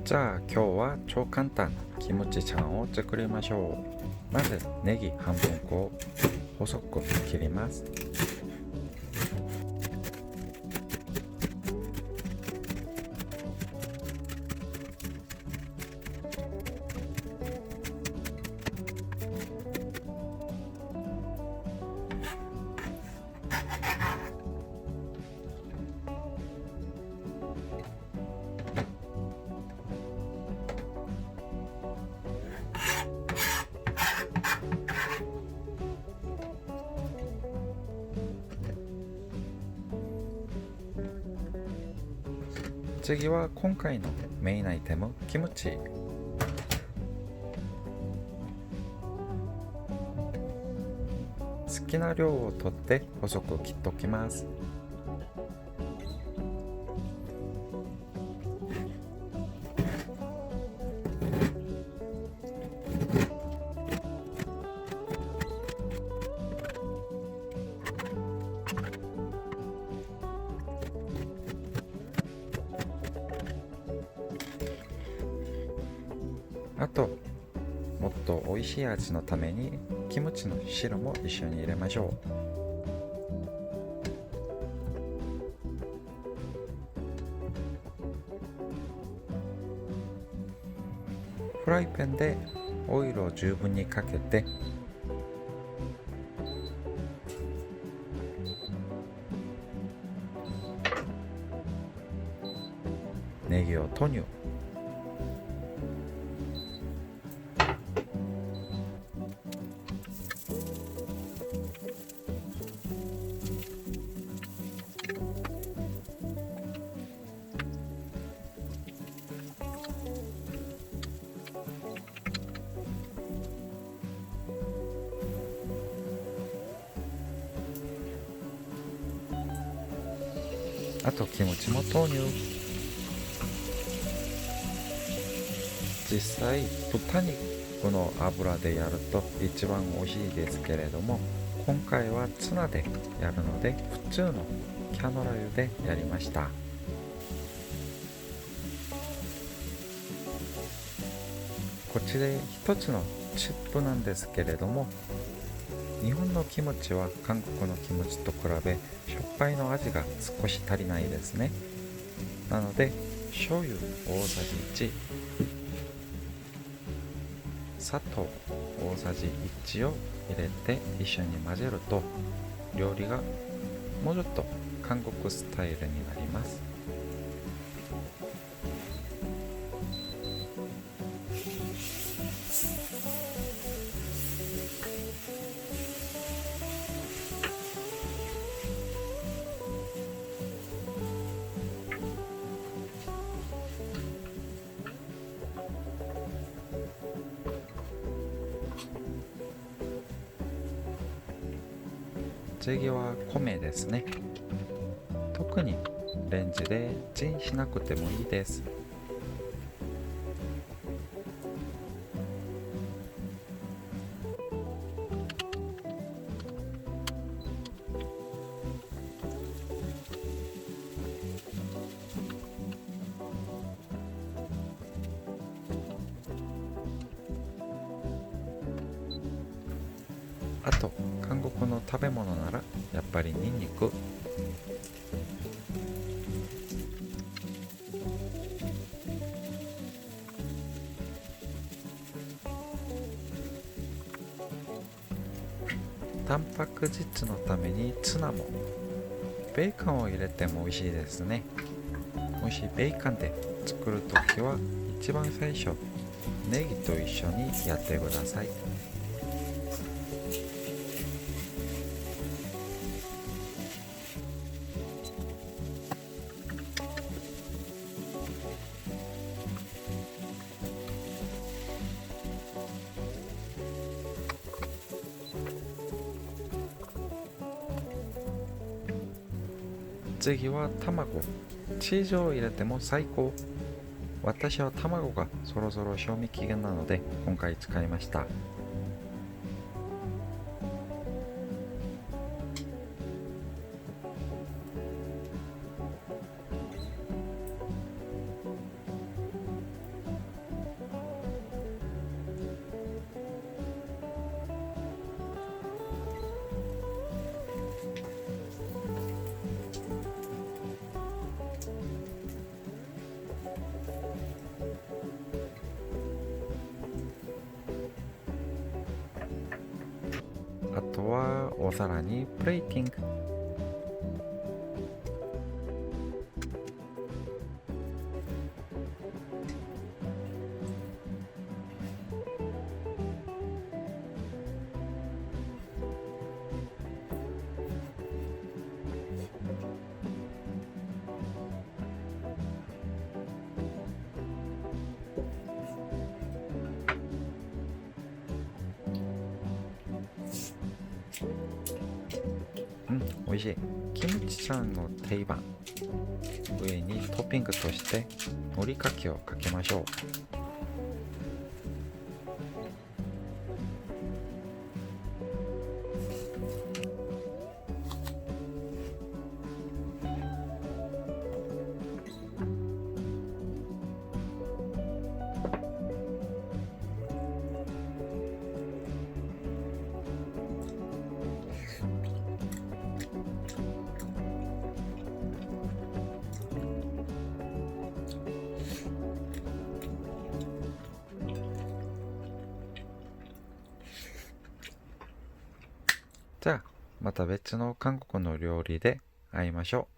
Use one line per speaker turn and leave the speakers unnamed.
じゃあ今日は超簡単キムチちゃんを作りましょう。まずネギ半分こを細く切ります。次は今回のメインアイテム、キムチ。好きな量を取って細く切っておきます。あともっと美味しい味のためにキムチの汁も一緒に入れましょう。フライパンでオイルを十分にかけてネギを投入。あとキムチも投入。実際豚肉の油でやると一番美味しいですけれども、今回はツナでやるので普通のキャノラ油でやりました。こっちで一つのチップなんですけれども、日本のキムチは韓国のキムチと比べしょっぱいの味が少し足りないですね。なので醤油大さじ1、砂糖大さじ1を入れて一緒に混ぜると料理がもうちょっと韓国スタイルになります。次は米ですね。特にレンジでチンしなくてもいいです。あと韓国の食べ物ならやっぱりニンニク。タンパク質のためにツナもベーコンを入れても美味しいですね。もしベーコンで作るときは一番最初ネギと一緒にやってください。次は卵。チーズを入れても最高。私は卵がそろそろ賞味期限なので今回使いました。とはお皿にプレーティング。美味しい。キムチちゃんの定番。上にトッピングとしてのりかけをかけましょう。じゃあまた別の韓国の料理で会いましょう。